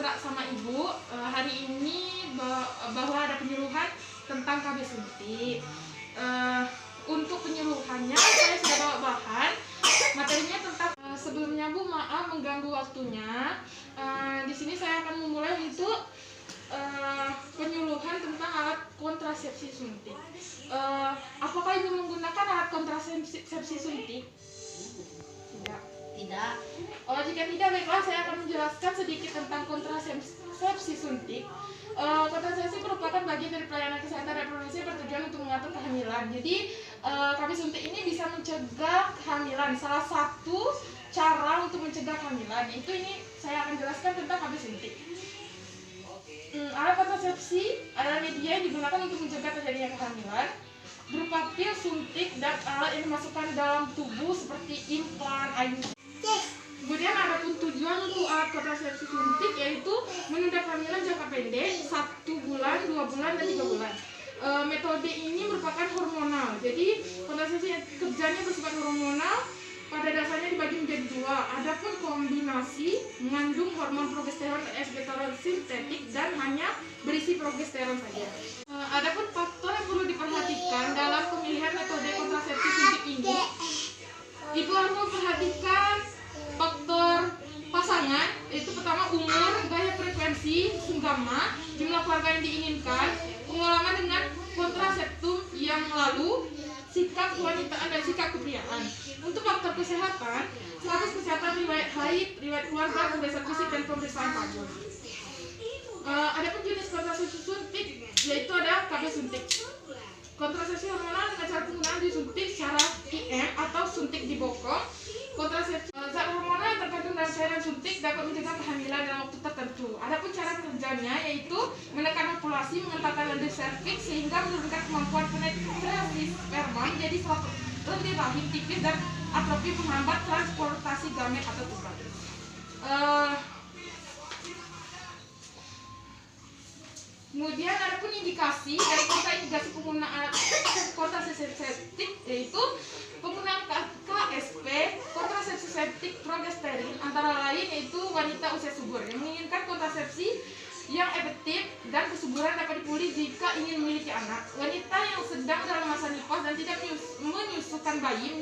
kontrak sama ibu hari ini bahwa ada penyuluhan tentang KB suntik. Untuk penyuluhannya saya sudah bawa bahan materinya tentang sebelumnya Bu, maaf mengganggu waktunya. Di sini saya akan memulai untuk penyuluhan tentang alat kontrasepsi suntik. Apakah ibu menggunakan alat kontrasepsi suntik? Tidak. Oh, jika tidak, baiklah saya akan menjelaskan sedikit tentang kontrasepsi suntik. Kontrasepsi merupakan bagian dari pelayanan kesehatan reproduksi bertujuan untuk mengatur kehamilan. Jadi, KB suntik ini bisa mencegah kehamilan. Salah satu cara untuk mencegah kehamilan itu ini saya akan jelaskan tentang KB suntik. Alat kontrasepsi adalah media yang digunakan untuk mencegah terjadinya kehamilan, berupa pil, suntik, dan alat yang dimasukkan dalam tubuh seperti implan, IUD. Kemudian ada pun tujuan untuk alat kontrasepsi suntik yaitu menunda kehamilan jangka pendek 1 bulan, 2 bulan, dan 3 bulan. Metode ini merupakan hormonal. Jadi kontrasepsi kerjanya bersifat hormonal. Pada dasarnya dibagi menjadi 2. Adapun kombinasi mengandung hormon progesteron dan esgeteron sintetik dan hanya berisi progesteron saja. Adapun faktor yang perlu diperhatikan dalam pemilihan metode kontrasepsi suntik ini, ibu harus memperhatikan faktor pasangan, yaitu pertama umur, gaya frekuensi, senggama, jumlah keluarga yang diinginkan, pengalaman dengan kontraseptum yang lalu, sikap kewanitaan dan sikap kepriaan. Untuk faktor kesehatan, status kesehatan, riwayat haid, riwayat keluarga, pemeriksaan fisik, dan pemeriksaan pajak. Adapun jenis kontrasepsi suntik yaitu ada KB suntik. Kontrasepsi hormonal dengan cara penggunaan disuntik secara IM atau suntik di bokong. Kontrasepsi zat hormonal yang terkandung dalam cairan suntik dapat mencegah kehamilan dalam waktu tertentu. Adapun cara kerjanya yaitu menekan ovulasi, mengentalkan lendir serviks sehingga menurunkan kemampuan penetrasi sperma menjadi lendir rahim tipis dan atrofi menghambat transportasi gamet atau tubal. Kemudian ada pun indikasi dari kontraindikasi penggunaan kontrasepsi yaitu penggunaan KSP, kontrasepsi septik, progesterin, antara lain yaitu wanita usia subur yang menginginkan kontrasepsi yang efektif dan kesuburan dapat dipulih jika ingin memiliki anak. Wanita yang sedang dalam masa nifas dan tidak menyusukan bayi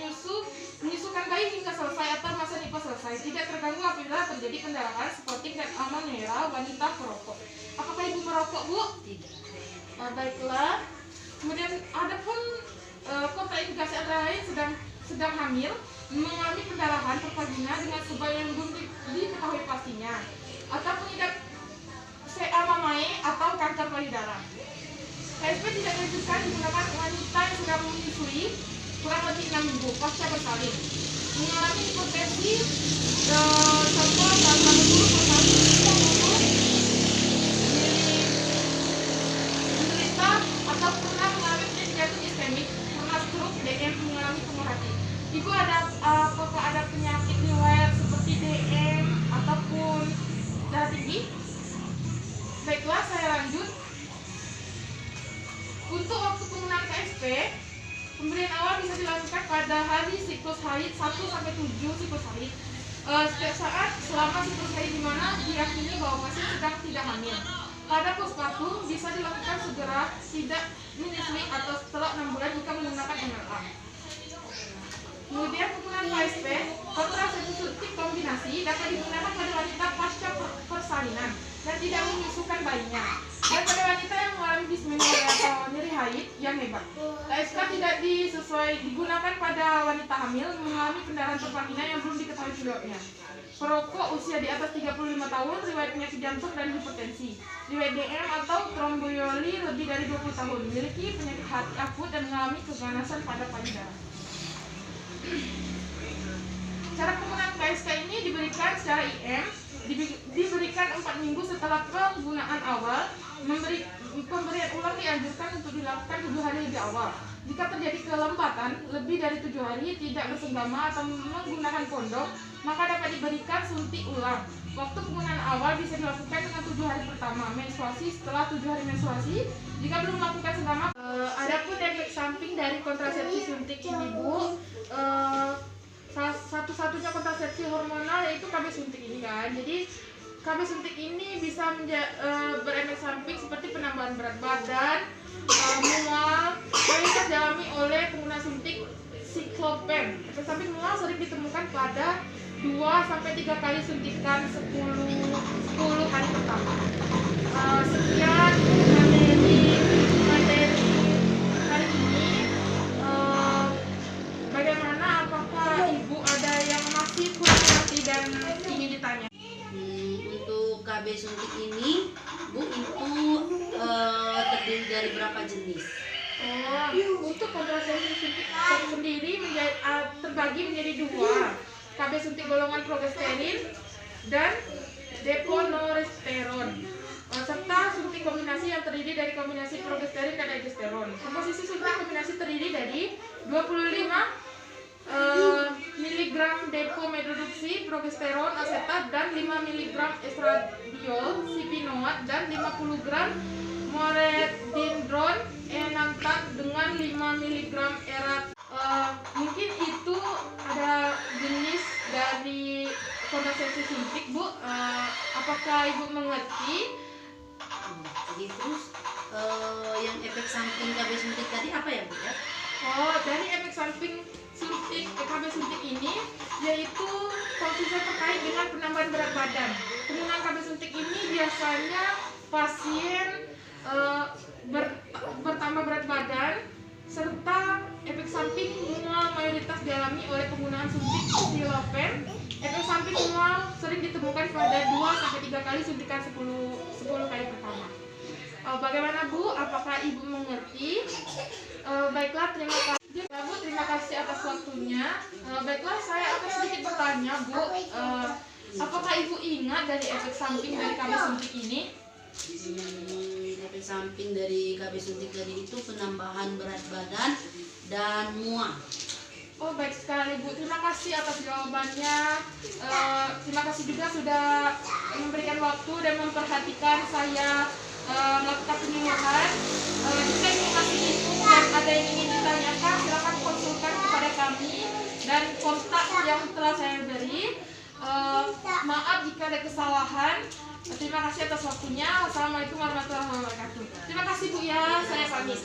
hingga selesai atau masa nifas selesai, tidak terganggu apabila terjadi pendarahan, spotik, dan amanera. Wanita perokok. Apakah ibu merokok, Bu? Tidak. Baiklah. Kemudian ada pun kontraindikasi antara lain sedang hamil, mengalami pendarahan pervagina dengan sebab yang belum diketahui pastinya, atau pengidap CA mamae atau kanker payudara. KSP tidak dianjurkan digunakan wanita yang sedang menyusui kurang lebih 6 minggu pasca bersalin, mengalami hipotensi, contoh dalam dulu menderita atau pernah mengalami penyakit jantung iskemik, pernah stroke, DM, mengalami tumor hati. Ibu apakah ada penyakit riwayat seperti DM ataupun darah tinggi? Baiklah, saya lanjut. Untuk waktu penggunaan KSP, pemberian awal bisa dilakukan pada hari siklus haid 1-7 siklus haid. Setiap saat selama siklus haid di mana diyakini bahwa pasien sedang tidak hamil. Pada postpartum bisa dilakukan segera, tidak menyusui atau setelah 6 bulan jika menggunakan MLA. Kemudian penggunaan KSP, kontrasepsi suntik kombinasi dapat digunakan pada wanita pasca persalinan dan tidak menyusukan bayinya, dan pada wanita yang mengalami dysmenorrhea atau nyeri haid yang hebat. KSP tidak digunakan pada wanita hamil mengalami pendarahan pervagina yang belum diketahui penyebabnya, perokok usia di atas 35 tahun, riwayat penyakit jantung dan hipertensi, riwayat DM atau tromboyoli lebih dari 20 tahun, memiliki penyakit hati akut dan mengalami keganasan pada payudara. Cara penggunaan KSP ini diberikan secara IM, diberikan 4 minggu setelah penggunaan awal. Pemberian ulang dianjurkan untuk dilakukan 7 hari lebih awal. Jika terjadi kelembatan lebih dari 7 hari, tidak bersenggama atau menggunakan kondom, maka dapat diberikan suntik ulang. Waktu penggunaan awal bisa dilakukan dengan 7 hari pertama menstruasi. Setelah 7 hari menstruasi, jika belum melakukan senggama, adapun efek samping dari kontrasepsi suntik ini, Bu, satu-satunya kontrasepsi hormonal yaitu KB suntik ini kan. Jadi KB suntik ini bisa berefek samping seperti penambahan berat badan, mual, mayoritas dialami oleh pengguna suntik siklopen. Efek samping mual sering ditemukan pada 2-3 kali suntikan 10 hari pertama. Sekian materi hari ini. Bagaimana, apakah Ibu ada yang masih kurang ngerti dan ingin ditanya? Untuk KB suntik ini, Bu, itu terdiri dari berapa jenis? Untuk kontrasepsi suntik sendiri terbagi menjadi 2. KB suntik golongan progesterin dan deponoresteron, serta suntik kombinasi yang terdiri dari kombinasi progesterin dan egesteron. Komposisi suntik kombinasi terdiri dari 25 mg depomedrodoksi progesteron asetat dan 5 mg estradiol sipinoat dan 50 gram moretindron enantat dengan 5 mg erat. Mungkin itu ada jenis dari kontrasepsi suntik, Bu. Apakah Ibu mengerti? Jadi terus yang efek samping KB suntik tadi apa ya, Bu ya? Dari efek samping suntik KB suntik ini yaitu konsisten terkait dengan penambahan berat badan. Penggunaan KB suntik ini biasanya pasien bertambah berat badan, serta efek samping mual mayoritas dialami oleh penggunaan suntik siklopen. Efek samping mual sering ditemukan pada 2-3 kali suntikan 10 kali pertama. Bagaimana, Bu? Apakah Ibu mengerti? Baiklah, terima kasih. Bu, terima kasih atas waktunya. Baiklah, saya akan sedikit bertanya, Bu. Apakah Ibu ingat dari efek samping dari KB suntik ini? Efek samping dari KB suntik tadi itu penambahan berat badan dan mual. Oh, baik sekali, Bu. Terima kasih atas jawabannya. Terima kasih juga sudah memberikan waktu dan memperhatikan saya melakukan penyuluhan. Jika informasi itu dan ada yang ingin ditanyakan, silakan konsulkan kepada kami dan kontak yang telah saya beri. Maaf jika ada kesalahan. Terima kasih atas waktunya. Wassalamualaikum warahmatullahi wabarakatuh. Terima kasih, Bu ya. Saya pamit.